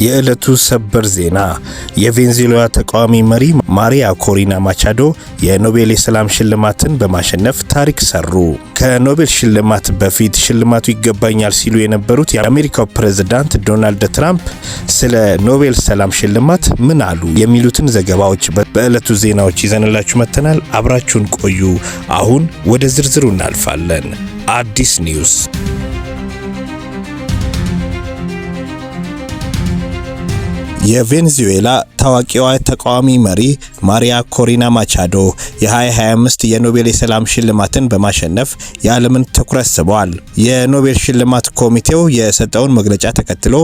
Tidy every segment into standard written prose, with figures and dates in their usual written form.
የዕለቱ ሰበር ዜና የቬንዙዌላ ተቃዋሚ መሪ ማሪያ ኮሪና ማቻዶ የኖቤል የሰላም ሽልማትን በማሸነፍ ታሪክ ሰሩ። ከኖቤል ሽልማት በፊት ሽልማቱ ይገባኛል ሲሉ የነበሩት የአሜሪካው ፕሬዝዳንት ዶናልድ ትራምፕ ስለ ኖቤል ሰላም ሽልማት ምን አሉ የሚሉትን ዘገባዎች በዕለቱ ዜናዎች ይዘንላችሁ መጥተናል። አብራችሁን ቆዩ። አሁን ወደ ዝርዝሩ እናልፋለን። አዲስ ኒውስ የቬንዙዌላ ታዋቂዋ ተቃዋሚ መሪ ማሪያ ኮሪና ማቻዶ የ2025 የኖቤል የሰላም ሽልማትን በማሸነፍ የዓለምን ትኩረት ስበዋል። የኖቤል ሽልማት ኮሚቴው የሰጠውን መግለጫ ተከትሎ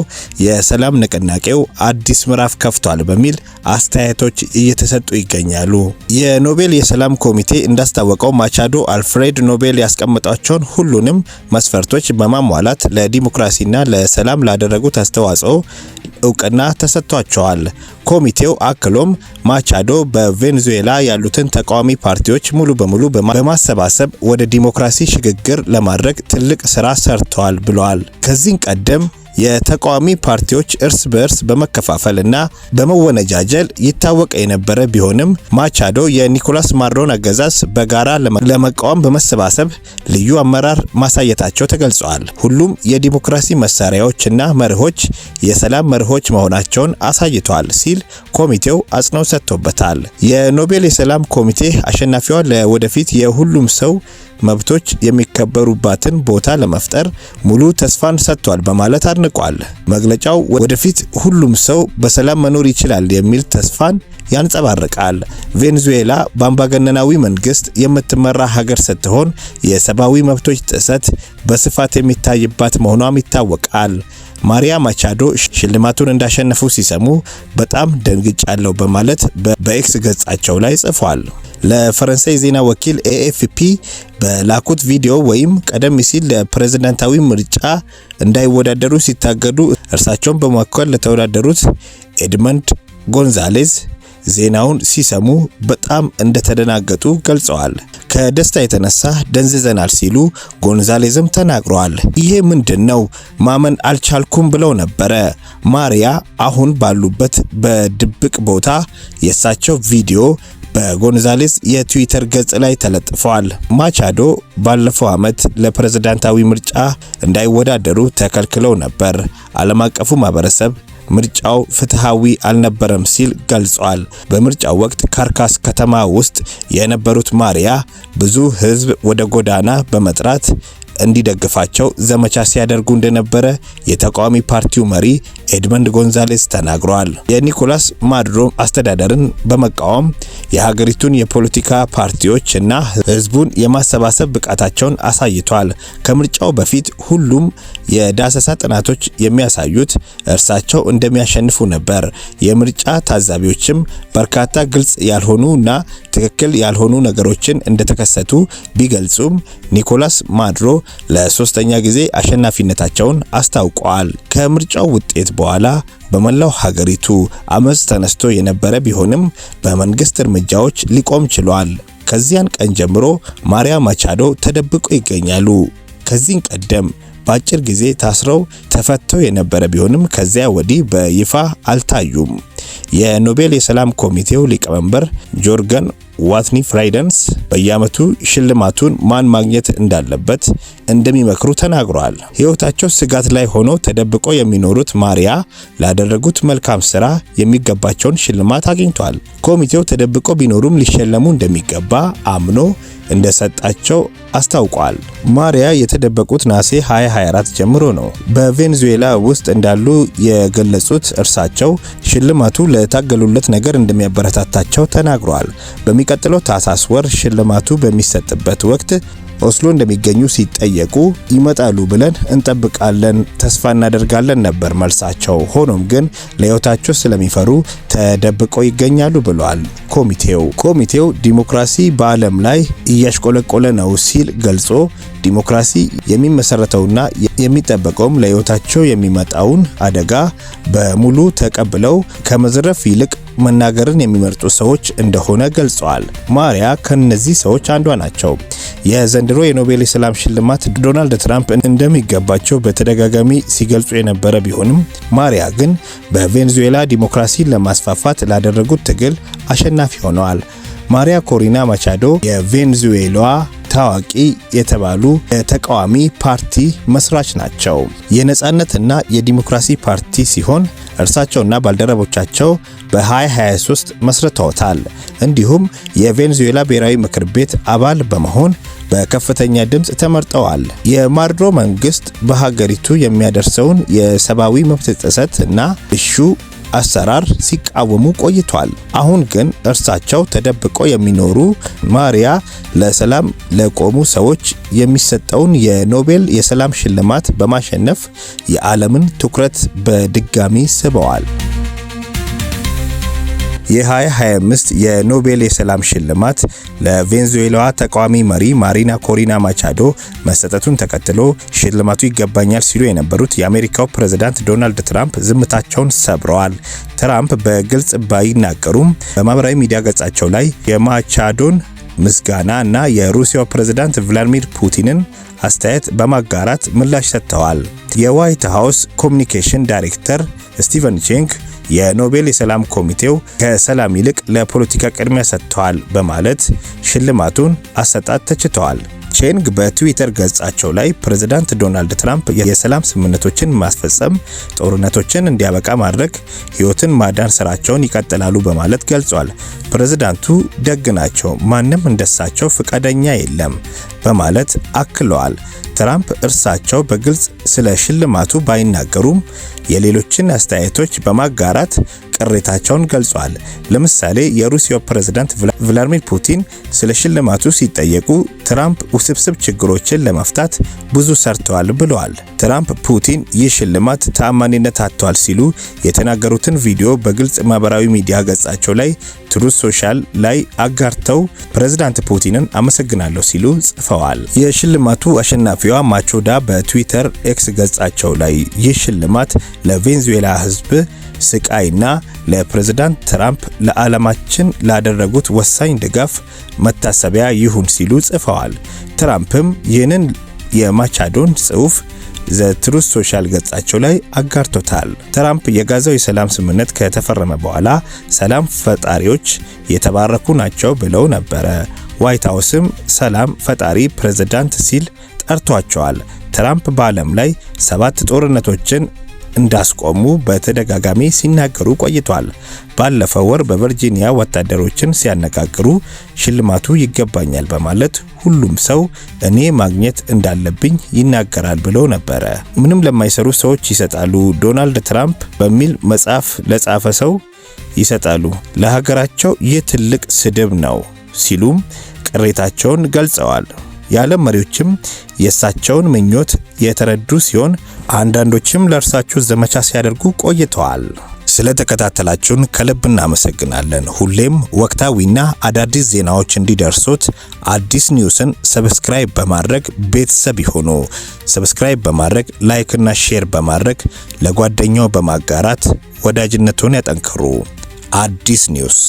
የሰላም ንቅናቄው አዲስ ምዕራፍ ከፍቷል በሚል አስተያየቶች እየተሰጡ ይገኛሉ። የኖቤል የሰላም ኮሚቴ እንዳስታወቀው ማቻዶ አልፍሬድ ኖቤል ያስቀመጣቸውን ሁሉንም መስፈርቶች በማሟላት ለዲሞክራሲና ለሰላም ላደረጉት አስተዋጽኦ እውቅና ተሰጥቷቸዋል። ኮሚቴው አክሎም ማቻዶ በቬንዙዌላ ያሉትን ተቃዋሚ ፓርቲዎች ሙሉ በሙሉ በማሰባሰብ ወደ ዲሞክራሲ ሽግግር ለማድረግ ትልቅ ስራ ሰርተዋል ብለዋል። ከዚህ ቀደም የተቃዋሚ ፓርቲዎች እርስ በእርስ በመከፋፈልና በመወነጃጀል ይታወቅ የነበረ ቢሆንም ማቻዶ የኒኮላስ ማዱሮን አገዛዝ በጋራ ለመቃወም በመሰባሰብ ልዩ አመራር ማሳየታቸው ተገልጿል። ሁሉም የዲሞክራሲ መሳሪያዎችና መርሆች የሰላም መርሆች መሆናቸውን አሳይቷል ሲል ኮሚቴው አጽንኦት ሰጥቶበታል። የኖቤል የሰላም ኮሚቴ አሸናፊዋ ለወደፊት የሁሉም ሰው መብቶች የሚከበሩባትን ቦታ ለመፍጠር ሙሉ ተስፋን ሰጥቷል በማለት አድንቋል። መግለጫው ወደፊት ሁሉም ሰው በሰላም መኖር ይችላል የሚል ተስፋን ያንጸባርቃል። ቬንዙዌላ በአምባገነናዊ መንግስት የምትመራ ሀገር ስትሆን የሰብአዊ መብቶች ጥሰት በስፋት የሚታይባት መሆኗም ይታወቃል። ማሪያ ማቻዶ ሽልማቱን እንዳሸነፉ ሲሰሙ በጣም ደንግጫለሁ በማለት በኤክስ ገጻቸው ላይ ጽፏል። ለፈረንሳይ ዜና ወኪል ኤኤፍፒ በላኩት ቪዲዮ ወይም ቀደም ሲል ለፕሬዝዳንታዊ ምርጫ እንዳይወዳደሩ ሲታገዱ እርሳቸውን በመወከል ለተወዳደሩት ኤድመንድ ጎንዛሌዝ ዜናውን ሲሰሙ በጣም እንደተደናገጡ ገልጸዋል። ከደስታ የተነሳ ደንዝዘናል ሲሉ ጎንዛሌዝም ተናግረዋል። ይሄ ምንድነው? ማመን አልቻልኩም ብለው ነበረ። ማሪያ አሁን ባሉበት በድብቅ ቦታ የእሳቸው ቪዲዮ በጎንዛሌዝ የትዊተር ገጽ ላይ ተለጥፈዋል። ማቻዶ ባለፈው ዓመት ለፕሬዝዳንታዊ ምርጫ እንዳይወዳደሩ ተከልክለው ነበር። ዓለም አቀፉ ማህበረሰብ ምርጫው ፍትሃዊ አልነበረም ሲል ገልጿል። በምርጫው ወቅት ካርካስ ከተማ ውስጥ የነበሩት ማሪያ ብዙ ሕዝብ ወደ ጎዳና በመጥራት እንዲደግፋቸው ዘመቻ ሲያደርጉ እንደነበረ የተቃዋሚ ፓርቲው መሪ ኤድመንድ ጎንዛሌዝ ተናግሯል። የኒኮላስ ማዱሮ አስተዳደርን በመቃወም የሀገሪቱን የፖለቲካ ፓርቲዎች እና ህዝቡን የማሰባሰብ ብቃታቸውን አሳይቷል። ከምርጫው በፊት ሁሉም የዳሰሳ ጥናቶች የሚያሳዩት እርሳቸው እንደሚያሸንፉ ነበር። የምርጫ ታዛቢዎችም በርካታ ግልጽ ያልሆኑና ትክክል ያልሆኑ ነገሮችን እንደተከሰቱ ቢገልጹም ኒኮላስ ማዱሮ ለሶስተኛ ጊዜ አሸናፊነታቸውን አስታውቀዋል። ከምርጫው ውጤት በኋላ በመላው ሀገሪቱ አመጽ ተነስቶ የነበረ ቢሆንም በመንግስት እርምጃዎች ሊቆም ችሏል። ከዚያን ቀን ጀምሮ ማሪያ ማቻዶ ተደብቆ ይገኛሉ። ከዚህ ቀደም በአጭር ጊዜ ታስረው ተፈተው የነበረ ቢሆንም ከዚያ ወዲህ በይፋ አልታዩም። የኖቤል የሰላም ኮሚቴው ሊቀመንበር ጆርገን ዋትኒ ፍራይደንስ በየዓመቱ ሽልማቱን ማን ማግኘት እንዳለበት እንደሚመክሩ ተናግረዋል። ሕይወታቸው ስጋት ላይ ሆኖ ተደብቆ የሚኖሩት ማሪያ ላደረጉት መልካም ስራ የሚገባቸውን ሽልማት አግኝቷል። ኮሚቴው ተደብቆ ቢኖሩም ሊሸለሙ እንደሚገባ አምኖ እንደሰጣቸው አስታውቋል። ማሪያ የተደበቁት ነሐሴ 2024 ጀምሮ ነው። በቬንዙዌላ ውስጥ እንዳሉ የገለጹት እርሳቸው ሽልማቱ ለታገሉለት ነገር እንደሚያበረታታቸው ተናግረዋል። በሚቀጥለው ታህሳስ ወር ሽልማቱ በሚሰጥበት ወቅት ኦስሎ እንደሚገኙ ሲጠየቁ ይመጣሉ ብለን እንጠብቃለን፣ ተስፋ እናደርጋለን ነበር መልሳቸው። ሆኖም ግን ለሕይወታቸው ስለሚፈሩ ተደብቀው ይገኛሉ ብለዋል። ኮሚቴው ዲሞክራሲ በዓለም ላይ እያሽቆለቆለ ነው ሲል ገልጾ ዲሞክራሲ የሚመሰረተውና የሚጠበቀውም ለሕይወታቸው የሚመጣውን አደጋ በሙሉ ተቀብለው ከመዝረፍ ይልቅ መናገርን የሚመርጡ ሰዎች እንደሆነ ገልጸዋል። ማሪያ ከነዚህ ሰዎች አንዷ ናቸው። የዘንድሮ የኖቤል የሰላም ሽልማት ዶናልድ ትራምፕ እንደሚገባቸው በተደጋጋሚ ሲገልጹ የነበረ ቢሆንም ማሪያ ግን በቬንዙዌላ ዲሞክራሲን ለማስፋፋት ላደረጉት ትግል አሸናፊ ሆነዋል። ማሪያ ኮሪና ማቻዶ የቬንዙዌላዋ ታዋቂ የተባሉ የተቃዋሚ ፓርቲ መስራች ናቸው። የነጻነትና የዲሞክራሲ ፓርቲ ሲሆን እርሳቸውና ባልደረቦቻቸው በ2023 መስርተውታል። እንዲሁም የቬንዙዌላ ብሔራዊ ምክር ቤት አባል በመሆን በከፍተኛ ድምፅ ተመርጠዋል። የማዱሮ መንግስት በሀገሪቱ የሚያደርሰውን የሰብአዊ መብት ጥሰት እና ብልሹ አሰራር ሲቃወሙ ቆይቷል። አሁን ግን እርሳቸው ተደብቆ የሚኖሩ ማሪያ ለሰላም ለቆሙ ሰዎች የሚሰጠውን የኖቤል የሰላም ሽልማት በማሸነፍ የዓለምን ትኩረት በድጋሚ ስበዋል። የ2025 የኖቤል የሰላም ሽልማት ለቬንዙዌላዋ ተቃዋሚ መሪ ማሪና ኮሪና ማቻዶ መሰጠቱን ተከትሎ ሽልማቱ ይገባኛል ሲሉ የነበሩት የአሜሪካው ፕሬዝዳንት ዶናልድ ትራምፕ ዝምታቸውን ሰብረዋል። ትራምፕ በግልጽ ባይናገሩም በማህበራዊ ሚዲያ ገጻቸው ላይ የማቻዶን ምስጋና እና የሩሲያው ፕሬዝዳንት ቭላዲሚር ፑቲንን አስተያየት በማጋራት ምላሽ ሰጥተዋል። የዋይት ሃውስ ኮሚኒኬሽን ዳይሬክተር ስቲቨን ቼንግ የኖቤል የሰላም ኮሚቴው ከሰላም ይልቅ ለፖለቲካ ቅድሚያ ሰጥቷል በማለት ሽልማቱን አሰጣጥ ተችተዋል። ቼንግ በትዊተር ገጻቸው ላይ ፕሬዝዳንት ዶናልድ ትራምፕ የሰላም ስምምነቶችን ማስፈጸም፣ ጦርነቶችን እንዲያበቃ ማድረግ፣ ሕይወትን ማዳን ስራቸውን ይቀጥላሉ በማለት ገልጿል። ፕሬዝዳንቱ ደግ ናቸው፣ ማንም እንደሳቸው ፈቃደኛ የለም በማለት አክለዋል። ትራምፕ እርሳቸው በግልጽ ስለ ሽልማቱ ባይናገሩም የሌሎችን አስተያየቶች በማጋራት ቅሬታቸውን ገልጿል። ለምሳሌ የሩሲያው ፕሬዝዳንት ቭላዲሚር ፑቲን ስለ ሽልማቱ ሲጠየቁ ትራምፕ ውስብስብ ችግሮችን ለመፍታት ብዙ ሰርተዋል ብለዋል። ትራምፕ ፑቲን ይህ ሽልማት ተአማኒነት አጥቷል ሲሉ የተናገሩትን ቪዲዮ በግልጽ ማህበራዊ ሚዲያ ገጻቸው ላይ ትሩዝ ሶሻል ላይ አጋርተው ፕሬዝዳንት ፑቲንን አመሰግናለሁ ሲሉ ጽፈዋል። የሽልማቱ አሸናፊዋ ማቾዳ በትዊተር ኤክስ ገጻቸው ላይ ይህ ሽልማት ለቬንዙዌላ ሕዝብ ስቃይና ለፕሬዝዳንት ትራምፕ ለዓለማችን ላደረጉት ወሳኝ ድጋፍ መታሰቢያ ይሁን ሲሉ ጽፈዋል። ትራምፕም ይህንን የማቻዶን ጽሑፍ ትሩዝ ሶሻል ገጻቸው ላይ አጋርቶታል። ትራምፕ የጋዛው የሰላም ስምምነት ከተፈረመ በኋላ ሰላም ፈጣሪዎች የተባረኩ ናቸው ብለው ነበረ። ዋይት ሃውስም ሰላም ፈጣሪ ፕሬዝዳንት ሲል ጠርቷቸዋል። ትራምፕ በዓለም ላይ 7 ጦርነቶችን እንዳስቆሙ በተደጋጋሚ ሲናገሩ ቆይቷል። ባለፈው ወር በቨርጂኒያ ወታደሮችን ሲያነጋግሩ ሽልማቱ ይገባኛል በማለት ሁሉም ሰው እኔ ማግኘት እንዳለብኝ ይናገራል ብለው ነበረ። ምንም ለማይሰሩ ሰዎች ይሰጣሉ፣ ዶናልድ ትራምፕ በሚል መጽሐፍ ለጻፈ ሰው ይሰጣሉ፣ ለሀገራቸው ይህ ትልቅ ስድብ ነው ሲሉም ቅሬታቸውን ገልጸዋል። የዓለም መሪዎችም የእሳቸውን ምኞት የተረዱ ሲሆን አንዳንዶችም ለእርሳቸው ዘመቻ ሲያደርጉ ቆይተዋል። ስለተከታተላችሁን ከልብ እናመሰግናለን። ሁሌም ወቅታዊና አዳዲስ ዜናዎች እንዲደርሱት አዲስ ኒውስን ሰብስክራይብ በማድረግ ቤተሰብ ይሁኑ። ሰብስክራይብ በማድረግ ላይክ እና ሼር በማድረግ ለጓደኛው በማጋራት ወዳጅነቱን ያጠንክሩ። አዲስ ኒውስ